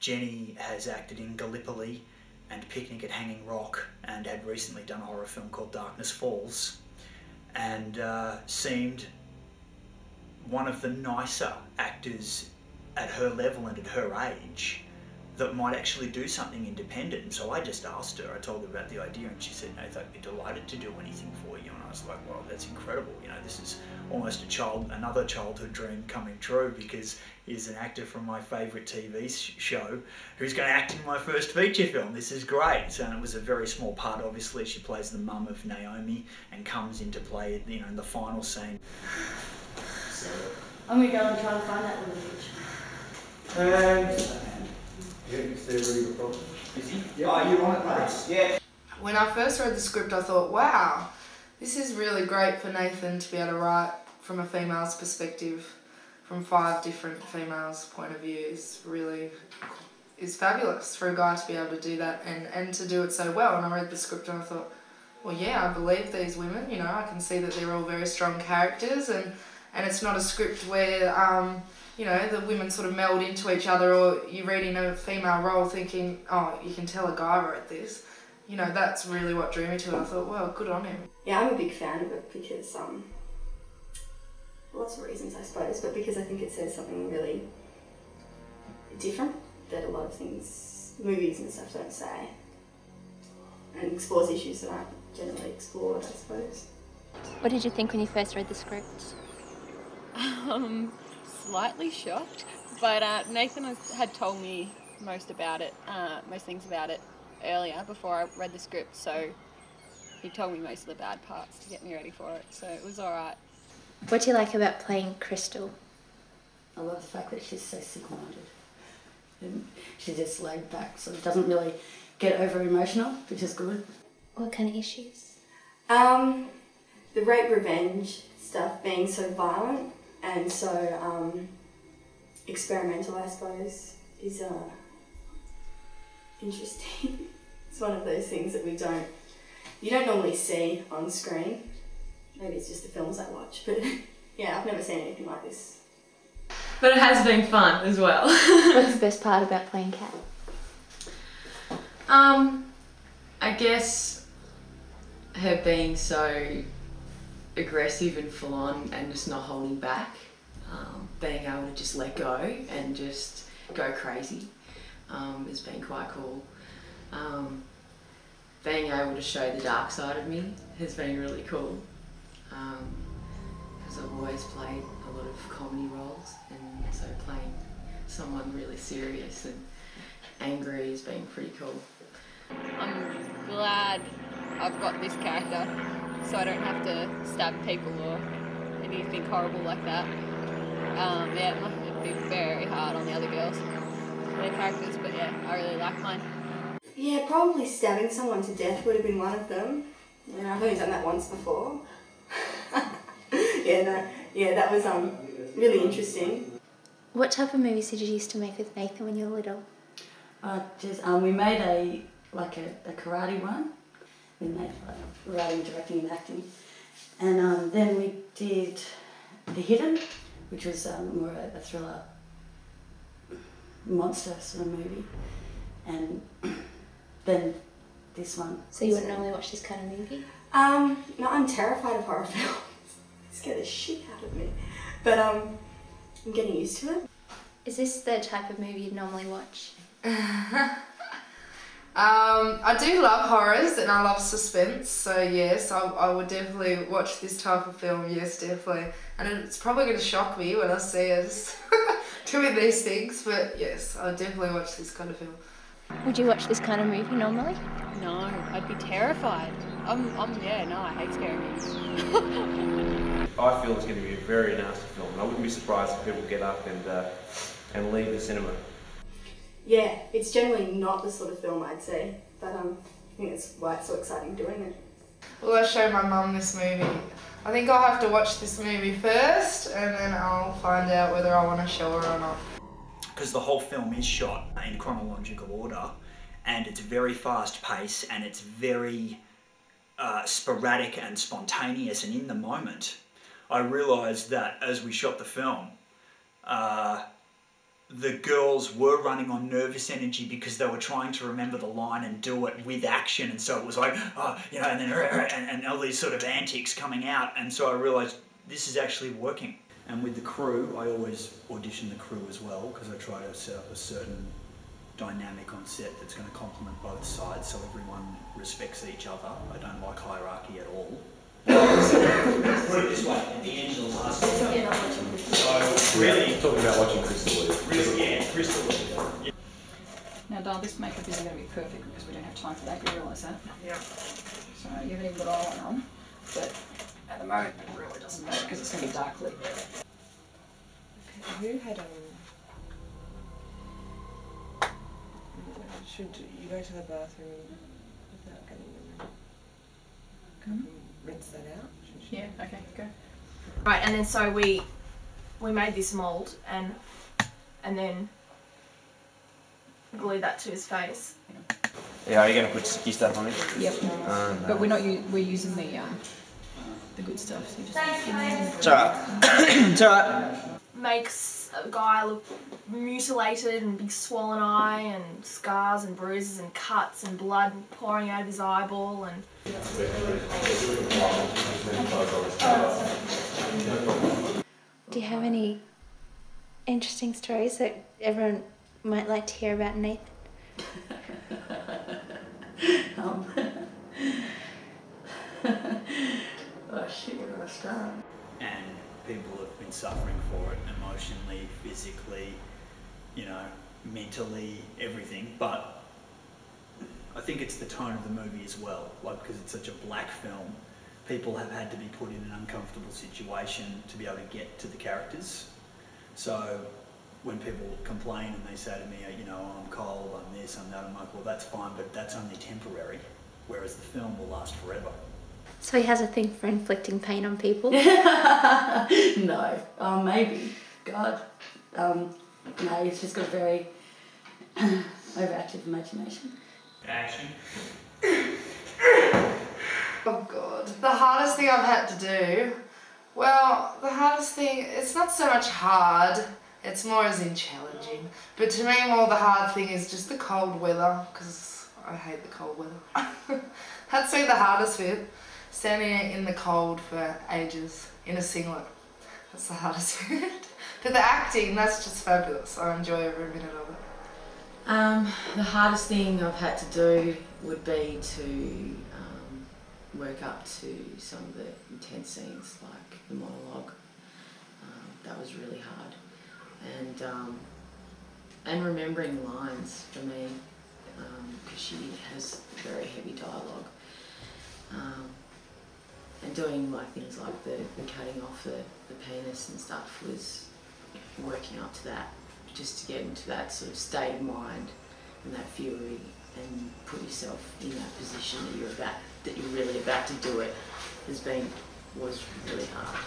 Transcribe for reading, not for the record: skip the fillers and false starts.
Jenny has acted in Gallipoli and Picnic at Hanging Rock, and had recently done a horror film called Darkness Falls, and seemed one of the nicer actors at her level and at her age that might actually do something independent. And so I just asked her, I told her about the idea, and she said, Nath, I'd be delighted to do anything for you. And I was like, well, that's incredible. You know, this is almost another childhood dream coming true, because he's an actor from my favourite TV show who's going to act in my first feature film. This is great. So, and it was a very small part, obviously. She plays the mum of Naomi and comes into play, you know, in the final scene. So I'm going to go and try to find that little bitch. Is there really a problem? Is he? Yeah. Oh, you're on it, mate. Yeah. When I first read the script, I thought, wow, this is really great for Nathan to be able to write from a female's perspective, from 5 different females' point of view is fabulous for a guy to be able to do that and to do it so well. And I read the script and I thought, well, yeah, I believe these women, you know, I can see that they're all very strong characters, and it's not a script where, you know, the women sort of meld into each other, or you're reading a female role thinking, oh, you can tell a guy wrote this. You know, that's really what drew me to it. I thought, well, good on him. Yeah, I'm a big fan of it because, lots of reasons I suppose, but because I think it says something really different that a lot of things, movies and stuff don't say, and explores issues that aren't generally explored, I suppose. What did you think when you first read the script? Slightly shocked, but Nathan had told me most things about it earlier before I read the script, so he told me most of the bad parts to get me ready for it, so it was alright. What do you like about playing Crystal? I love the fact that she's so simple-minded. And she's just laid back, so it doesn't really get over emotional, which is good. What kind of issues? The rape revenge stuff being so violent and so experimental, I suppose, is interesting. It's one of those things that you don't normally see on screen. Maybe it's just the films I watch, but yeah, I've never seen anything like this. But it has been fun as well. What's the best part about playing Cat? I guess her being so aggressive and full on and just not holding back, being able to just let go and just go crazy has been quite cool. Being able to show the dark side of me has been really cool, because I've always played a lot of comedy roles, and so playing someone really serious and angry has been pretty cool. I'm glad I've got this character, so I don't have to stab people or anything horrible like that. Yeah, it must be very hard on the other girls, their characters, but yeah, I really like mine. Yeah, probably stabbing someone to death would have been one of them. Yeah, I've only done that once before. That was really interesting. What type of movies did you used to make with Nathan when you were little? We made a karate one with Nathan, writing, directing and acting. And then we did The Hidden, which was more a thriller monster sort of movie. And then this one. So you wouldn't normally watch this kind of movie? No, I'm terrified of horror films. They scare the shit out of me. But I'm getting used to it. Is this the type of movie you'd normally watch? I do love horrors and I love suspense, so yes, I would definitely watch this type of film, yes, definitely. And it's probably going to shock me when I see us doing these things, but yes, I'll definitely watch this kind of film. Would you watch this kind of movie normally? No, I'd be terrified. I hate scary movies. I feel it's going to be a very nasty film, and I wouldn't be surprised if people get up and leave the cinema. Yeah, it's generally not the sort of film I'd see, but I think that's why it's so exciting doing it. Well, I showed my mum this movie. I think I'll have to watch this movie first, and then I'll find out whether I want to show her or not. Because the whole film is shot in chronological order, and it's very fast paced, and it's very sporadic and spontaneous and in the moment. I realised that as we shot the film, the girls were running on nervous energy because they were trying to remember the line and do it with action, and so it was like, oh, you know, and then and all these sort of antics coming out, and so I realised this is actually working. And with the crew, I always audition the crew as well, because I try to set up a certain dynamic on set that's going to complement both sides, so everyone respects each other. I don't like hierarchy at all. Put it this way, at the end of the last episode. So really talking about watching Crystal Leaf. Really, yeah, Crystal Leaf. Yeah. Now, Dale, this makeup isn't going to be perfect because we don't have time for that. You realise that? Yeah. So you haven't even got eyeliner on, but at the moment it really doesn't matter because it's going to be dark lit. Okay, who had should you go to the bathroom without getting them? Rinse that out? Yeah, okay, go. Right, and then so we made this mould and then glued that to his face. Yeah, are you going to put sticky stuff on it? Yep. No. But we're not. We're using the good stuff. So you just It's alright. It's alright. Makes a guy look mutilated and big swollen eye and scars and bruises and cuts and blood pouring out of his eyeball and... Do you have any interesting stories that everyone might like to hear about Nathan? Oh shit, where do I start? And people have been suffering for it emotionally, physically, you know, mentally, everything. But I think it's the tone of the movie as well, like, because it's such a black film, people have had to be put in an uncomfortable situation to be able to get to the characters. So when people complain and they say to me, you know, oh, I'm cold, I'm this, I'm that, I'm like, well, that's fine, but that's only temporary, whereas the film will last forever. So he has a thing for inflicting pain on people? No, maybe. God. No, he's just got a very overactive imagination. Action. Oh God. The hardest thing I've had to do, well, the hardest thing, it's not so much hard, it's more as in challenging. But to me, more the hard thing is just the cold weather, because I hate the cold weather. That's been the hardest bit. Standing in the cold for ages in a singlet. That's the hardest bit. But the acting, that's just fabulous. I enjoy every minute of it. The hardest thing I've had to do would be to work up to some of the intense scenes, like the monologue. That was really hard. And remembering lines for me, because she has very heavy dialogue. And doing like things like the cutting off the penis and stuff was working up to that, just to get into that sort of state of mind and that fury and put yourself in that position that you're really about to do it was really hard.